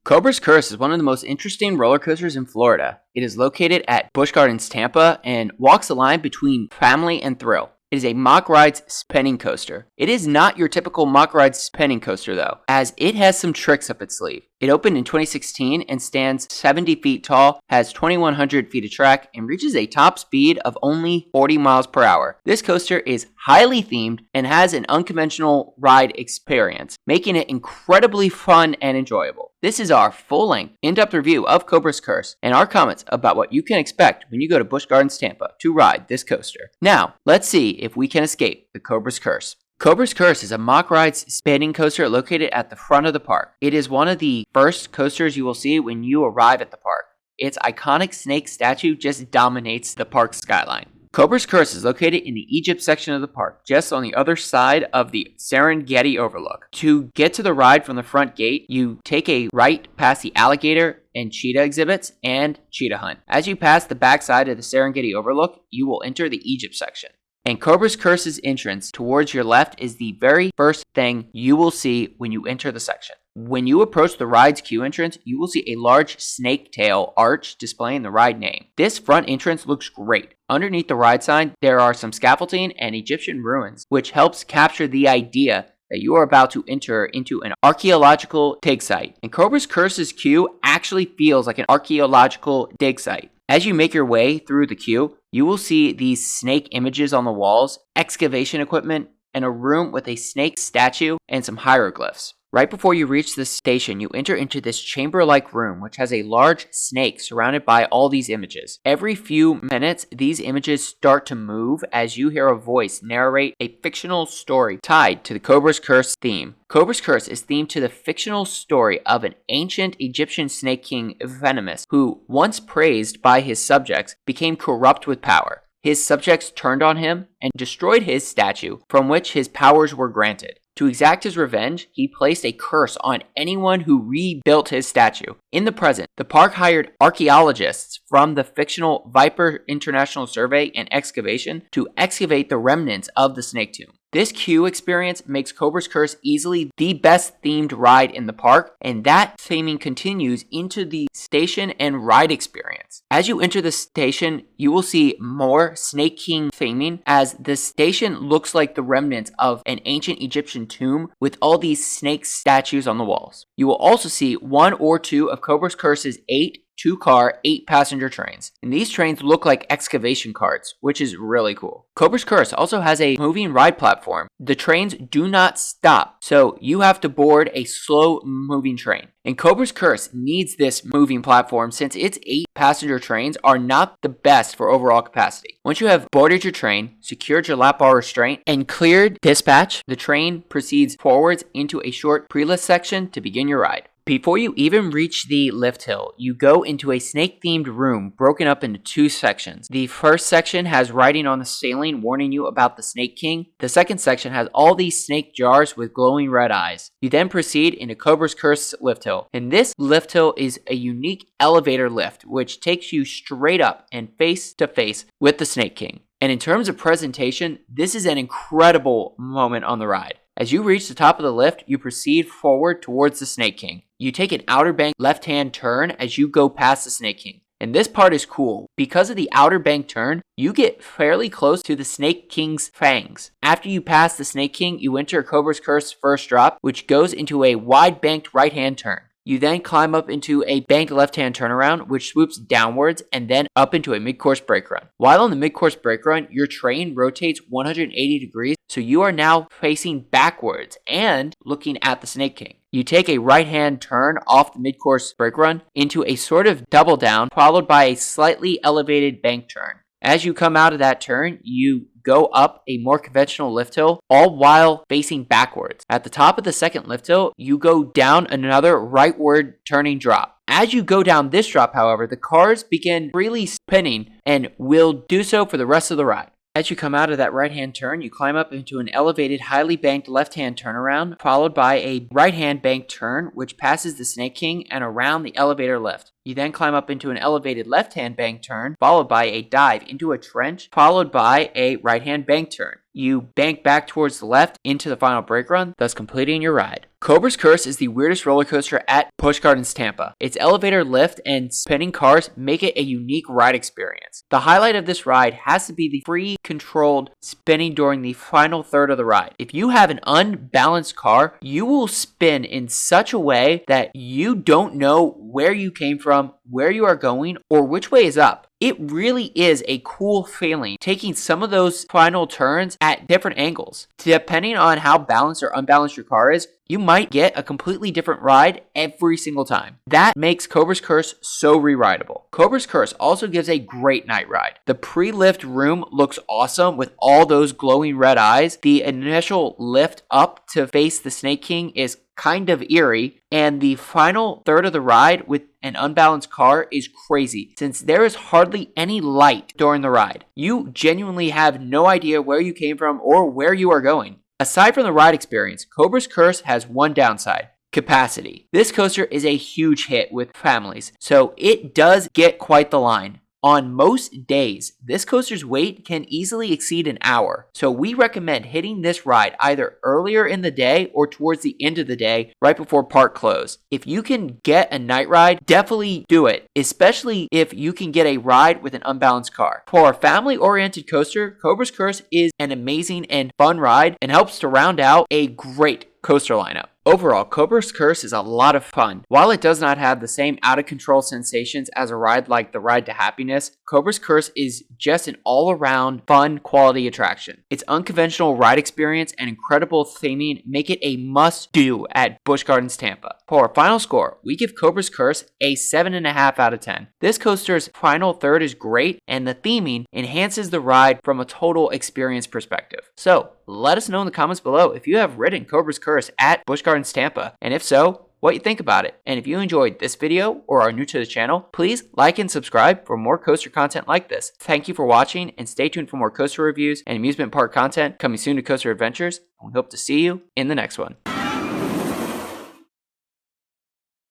Cobra's Curse is one of the most interesting roller coasters in Florida. It is located at Busch Gardens Tampa and walks the line between family and thrill. It is a Mack Rides spinning coaster. It is not your typical Mack Rides spinning coaster though, as it has some tricks up its sleeve. It opened in 2016 and stands 70 feet tall, has 2,100 feet of track, and reaches a top speed of only 40 miles per hour. This coaster is highly themed and has an unconventional ride experience, making it incredibly fun and enjoyable. This is our full-length, in-depth review of Cobra's Curse and our comments about what you can expect when you go to Busch Gardens Tampa to ride this coaster. Now, let's see if we can escape the Cobra's Curse. Cobra's Curse is a Mack Rides spinning coaster located at the front of the park. It is one of the first coasters you will see when you arrive at the park. Its iconic snake statue just dominates the park's skyline. Cobra's Curse is located in the Egypt section of the park, just on the other side of the Serengeti Overlook. To get to the ride from the front gate, you take a right past the alligator and cheetah exhibits and cheetah hunt. As you pass the back side of the Serengeti Overlook, you will enter the Egypt section. And Cobra's Curse's entrance towards your left is the very first thing you will see when you enter the section. When you approach the ride's queue entrance, you will see a large snake tail arch displaying the ride name. This front entrance looks great. Underneath the ride sign, there are some scaffolding and Egyptian ruins, which helps capture the idea that you are about to enter into an archaeological dig site. And Cobra's Curse's queue actually feels like an archaeological dig site. As you make your way through the queue, you will see these snake images on the walls, excavation equipment, and a room with a snake statue and some hieroglyphs. Right before you reach this station, you enter into this chamber-like room, which has a large snake surrounded by all these images. Every few minutes, these images start to move as you hear a voice narrate a fictional story tied to the Cobra's Curse theme. Cobra's Curse is themed to the fictional story of an ancient Egyptian snake king, Venomous, who, once praised by his subjects, became corrupt with power. His subjects turned on him and destroyed his statue, from which his powers were granted. To exact his revenge, he placed a curse on anyone who rebuilt his statue. In the present, the park hired archaeologists from the fictional Viper International Survey and Excavation to excavate the remnants of the snake tomb. This queue experience makes Cobra's Curse easily the best themed ride in the park, and that theming continues into the station and ride experience. As you enter the station, you will see more Snake King theming, as the station looks like the remnants of an ancient Egyptian tomb with all these snake statues on the walls. You will also see one or two of Cobra's Curse's 8 2-car, 8-passenger trains. And these trains look like excavation carts, which is really cool. Cobra's Curse also has a moving ride platform. The trains do not stop, so you have to board a slow-moving train. And Cobra's Curse needs this moving platform since its 8-passenger trains are not the best for overall capacity. Once you have boarded your train, secured your lap bar restraint, and cleared dispatch, the train proceeds forwards into a short pre-lift section to begin your ride. Before you even reach the lift hill, you go into a snake-themed room broken up into 2 sections. The first section has writing on the ceiling warning you about the Snake King. The second section has all these snake jars with glowing red eyes. You then proceed into Cobra's Curse lift hill. And this lift hill is a unique elevator lift, which takes you straight up and face to face with the Snake King. And in terms of presentation, this is an incredible moment on the ride. As you reach the top of the lift, you proceed forward towards the Snake King. You take an Outer Bank left-hand turn as you go past the Snake King. And this part is cool. Because of the Outer Bank turn, you get fairly close to the Snake King's fangs. After you pass the Snake King, you enter Cobra's Curse first drop, which goes into a wide-banked right-hand turn. You then climb up into a banked left-hand turnaround, which swoops downwards and then up into a mid-course brake run. While on the mid-course brake run, your train rotates 180 degrees, so you are now facing backwards and looking at the Snake King. You take a right-hand turn off the mid-course brake run into a sort of double down, followed by a slightly elevated bank turn. As you come out of that turn, you go up a more conventional lift hill, all while facing backwards. At the top of the second lift hill, you go down another rightward turning drop. As you go down this drop, however, the cars begin freely spinning and will do so for the rest of the ride. As you come out of that right-hand turn, you climb up into an elevated, highly banked left-hand turnaround, followed by a right-hand banked turn, which passes the Snake King and around the elevator lift. You then climb up into an elevated left-hand bank turn, followed by a dive into a trench, followed by a right-hand bank turn. you bank back towards the left into the final brake run, thus completing your ride. Cobra's Curse is the weirdest roller coaster at Busch Gardens Tampa. Its elevator lift and spinning cars make it a unique ride experience. The highlight of this ride has to be the free controlled spinning during the final third of the ride. If you have an unbalanced car, you will spin in such a way that you don't know where you came from, where you are going, or which way is up. It really is a cool feeling taking some of those final turns at different angles. Depending on how balanced or unbalanced your car is, you might get a completely different ride every single time. That makes Cobra's Curse so re-rideable. Cobra's Curse also gives a great night ride. The pre-lift room looks awesome with all those glowing red eyes. The initial lift up to face the Snake King is kind of eerie, and the final third of the ride with an unbalanced car is crazy since there is hardly any light during the ride. You genuinely have no idea where you came from or where you are going. Aside from the ride experience, Cobra's Curse has one downside: capacity. This coaster is a huge hit with families, so it does get quite the line. On most days, this coaster's wait can easily exceed an hour, so we recommend hitting this ride either earlier in the day or towards the end of the day, right before park close. If you can get a night ride, definitely do it, especially if you can get a ride with an unbalanced car. For a family-oriented coaster, Cobra's Curse is an amazing and fun ride and helps to round out a great coaster lineup. Overall, Cobra's Curse is a lot of fun. While it does not have the same out-of-control sensations as a ride like the Ride to Happiness, Cobra's Curse is just an all-around fun quality attraction. Its unconventional ride experience and incredible theming make it a must-do at Busch Gardens Tampa. For our final score, we give Cobra's Curse a 7.5 out of 10. This coaster's final third is great, and the theming enhances the ride from a total experience perspective. So, let us know in the comments below if you have ridden Cobra's Curse at Busch Gardens Tampa, and if so, what you think about it. And if you enjoyed this video or are new to the channel, please like and subscribe for more coaster content like this. Thank you for watching, and stay tuned for more coaster reviews and amusement park content coming soon to Coaster Adventures, and we hope to see you in the next one.